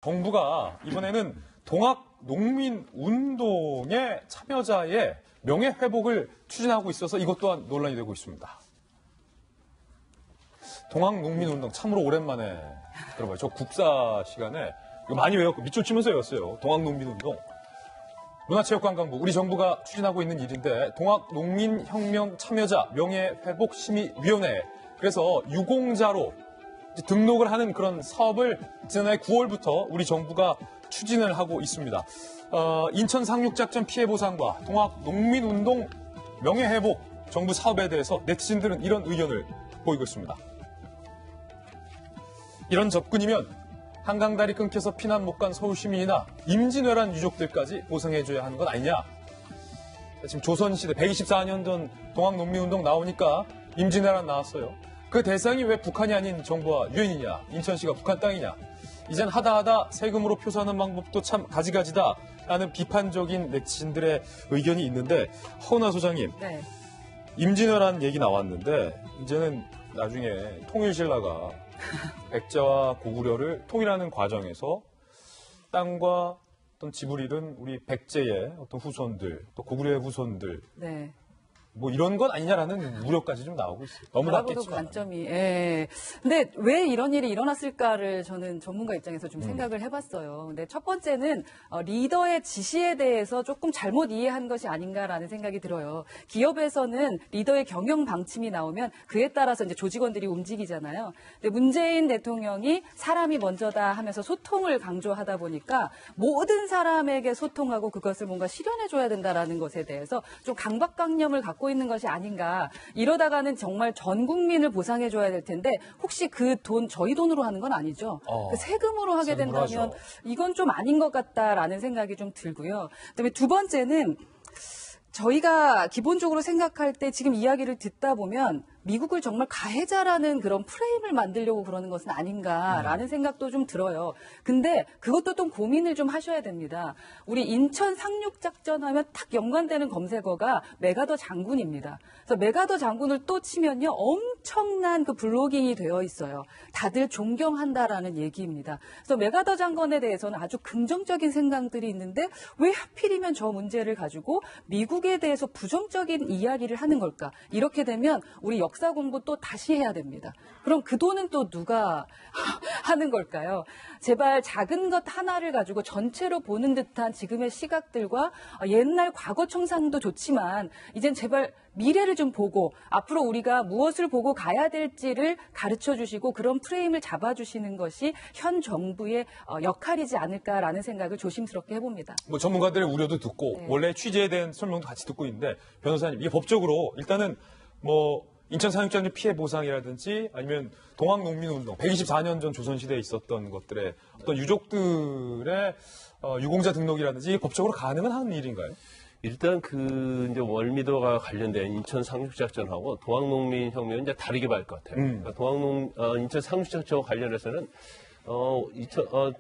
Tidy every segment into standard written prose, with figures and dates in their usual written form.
정부가 이번에는 동학농민운동의 참여자의 명예회복을 추진하고 있어서 이것 또한 논란이 되고 있습니다. 동학농민운동 참으로 오랜만에 들어봐요. 저 국사 시간에 이거 많이 외웠고 밑줄 치면서 외웠어요. 동학농민운동. 문화체육관광부, 우리 정부가 추진하고 있는 일인데 동학농민혁명 참여자 명예회복심의위원회, 그래서 유공자로 등록을 하는 그런 사업을 지난해 9월부터 우리 정부가 추진을 하고 있습니다. 인천 상륙작전 피해 보상과 동학농민운동 명예회복 정부 사업에 대해서 네티즌들은 이런 의견을 보이고 있습니다. 이런 접근이면 한강다리 끊겨서 피난 못 간 서울시민이나 임진왜란 유족들까지 보상해줘야 하는 건 아니냐. 지금 조선시대 124년 전 동학농민운동 나오니까 임진왜란 나왔어요. 그 대상이 왜 북한이 아닌 정부와 유엔이냐, 인천시가 북한 땅이냐. 이젠 하다하다 세금으로 표서하는 방법도 참 가지가지다라는 비판적인 네티즌들의 의견이 있는데, 허은하 소장님, 네. 임진왜란 얘기 나왔는데 이제는 나중에 통일신라가 백제와 고구려를 통일하는 과정에서 땅과 어떤 집을 잃은 우리 백제의 어떤 후손들, 또 고구려의 후손들, 네. 뭐 이런 건 아니냐라는 우려까지 좀 나오고 있어요. 너무 바라보는 관점이. 예. 근데 왜 이런 일이 일어났을까를 저는 전문가 입장에서 좀 생각을 해봤어요. 근데 첫 번째는 리더의 지시에 대해서 조금 잘못 이해한 것이 아닌가라는 생각이 들어요. 기업에서는 리더의 경영 방침이 나오면 그에 따라서 이제 조직원들이 움직이잖아요. 근데 문재인 대통령이 사람이 먼저다 하면서 소통을 강조하다 보니까 모든 사람에게 소통하고 그것을 뭔가 실현해줘야 된다라는 것에 대해서 좀 강박관념을 갖고 있는 것이 아닌가. 이러다가는 정말 전 국민을 보상해줘야 될 텐데 혹시 그 돈 저희 돈으로 하는 건 아니죠. 그 세금으로 하게 된다면 하죠. 이건 좀 아닌 것 같다라는 생각이 좀 들고요. 그다음에 두 번째는 저희가 기본적으로 생각할 때 지금 이야기를 듣다 보면 미국을 정말 가해자라는 그런 프레임을 만들려고 그러는 것은 아닌가라는 생각도 좀 들어요. 근데 그것도 좀 고민을 좀 하셔야 됩니다. 우리 인천 상륙작전 하면 딱 연관되는 검색어가 메가더 장군입니다. 그래서 메가더 장군을 또 치면요, 엄청난 그 블로깅이 되어 있어요. 다들 존경한다라는 얘기입니다. 그래서 메가더 장군에 대해서는 아주 긍정적인 생각들이 있는데 왜 하필이면 저 문제를 가지고 미국에 대해서 부정적인 이야기를 하는 걸까? 이렇게 되면 우리 역사 공부 또 다시 해야 됩니다. 그럼 그 돈은 또 누가 하는 걸까요? 제발 작은 것 하나를 가지고 전체로 보는 듯한 지금의 시각들과 옛날 과거 청산도 좋지만 이젠 제발 미래를 좀 보고 앞으로 우리가 무엇을 보고 가야 될지를 가르쳐 주시고 그런 프레임을 잡아주시는 것이 현 정부의 역할이지 않을까라는 생각을 조심스럽게 해봅니다. 뭐 전문가들의 우려도 듣고 네. 원래 취재에 대한 설명도 같이 듣고 있는데, 변호사님, 이게 법적으로 일단은 뭐 인천 상륙작전 피해 보상이라든지 아니면 동학농민운동 124년 전 조선시대에 있었던 것들의 어떤 유족들의 유공자 등록이라든지 법적으로 가능한 일인가요? 일단 이제 월미도가 관련된 인천 상륙작전하고 동학농민혁명은 이제 다르게 볼 것 같아요. 그러니까 인천 상륙작전 관련해서는 50년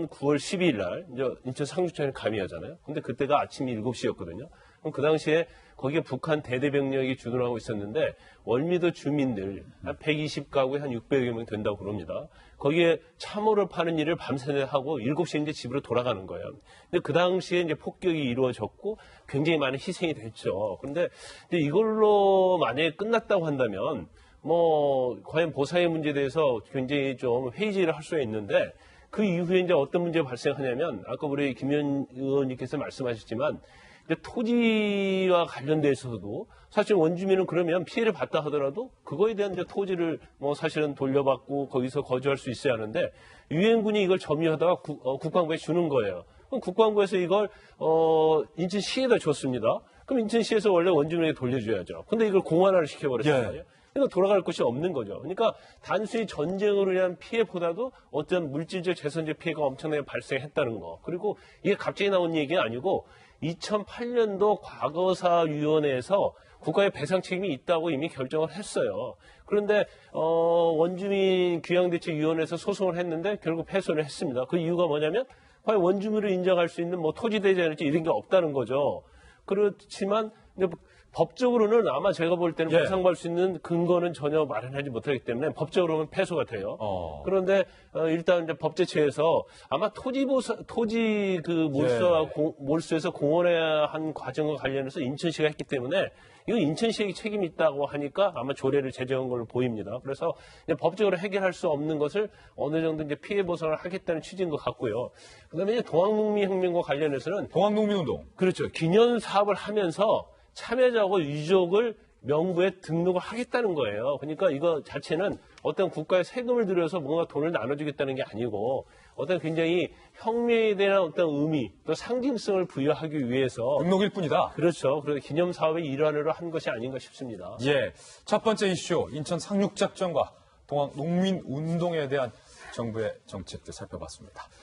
9월 12일 날 이제 인천 상륙작전이 감행하잖아요. 근데 그때가 아침 7시였거든요. 그럼 그 당시에 거기에 북한 대대병력이 주둔하고 있었는데 월미도 주민들 한 120가구에 한 600여 명 된다고 그럽니다. 거기에 참호를 파는 일을 밤새 하고 7시에 이제 집으로 돌아가는 거예요. 근데 그 당시에 이제 폭격이 이루어졌고 굉장히 많은 희생이 됐죠. 그런데 이제 이걸로 만약에 끝났다고 한다면 뭐 과연 보상의 문제에 대해서 굉장히 좀 회의를 할 수가 있는데, 그 이후에 이제 어떤 문제가 발생하냐면 아까 우리 김 의원님께서 말씀하셨지만 이제 토지와 관련돼서도 사실 원주민은 그러면 피해를 봤다 하더라도 그거에 대한 이제 토지를 뭐 사실은 돌려받고 거기서 거주할 수 있어야 하는데, 유엔군이 이걸 점유하다가 국방부에 주는 거예요. 그럼 국방부에서 이걸 인천시에다 줬습니다. 그럼 인천시에서 원래 원주민에게 돌려줘야죠. 근데 이걸 공안화를 시켜버렸잖아요. 예. 그러니까 돌아갈 곳이 없는 거죠. 그러니까 단순히 전쟁으로 인한 피해보다도 어떤 물질적, 재산적 피해가 엄청나게 발생했다는 거. 그리고 이게 갑자기 나온 얘기가 아니고 2008년도 과거사위원회에서 국가의 배상 책임이 있다고 이미 결정을 했어요. 그런데 원주민 귀양대책위원회에서 소송을 했는데 결국 패소를 했습니다. 그 이유가 뭐냐면 과연 원주민으로 인정할 수 있는 뭐 토지대지랄지 이런 게 없다는 거죠. 그렇지만 법적으로는 아마 제가 볼 때는 예. 보상받을 수 있는 근거는 전혀 마련하지 못하기 때문에 법적으로는 패소가 돼요. 그런데 일단 이제 법제처에서 아마 토지 그 몰수에서 공원화한 과정과 관련해서 인천시가 했기 때문에 이건 인천시의 책임이 있다고 하니까 아마 조례를 제정한 걸로 보입니다. 그래서 이제 법적으로 해결할 수 없는 것을 어느 정도 이제 피해 보상을 하겠다는 취지인 것 같고요. 그다음에 이제 동학농민혁명과 관련해서는 동학농민운동. 그렇죠. 기념 사업을 하면서 참여자하고 유족을 명부에 등록을 하겠다는 거예요. 그러니까 이거 자체는 어떤 국가의 세금을 들여서 뭔가 돈을 나눠주겠다는 게 아니고 어떤 굉장히 혁명에 대한 어떤 의미 또 상징성을 부여하기 위해서 등록일 뿐이다. 그렇죠. 그래서 기념 사업의 일환으로 한 것이 아닌가 싶습니다. 예. 첫 번째 이슈, 인천 상륙작전과 동학농민운동에 대한 정부의 정책들 살펴봤습니다.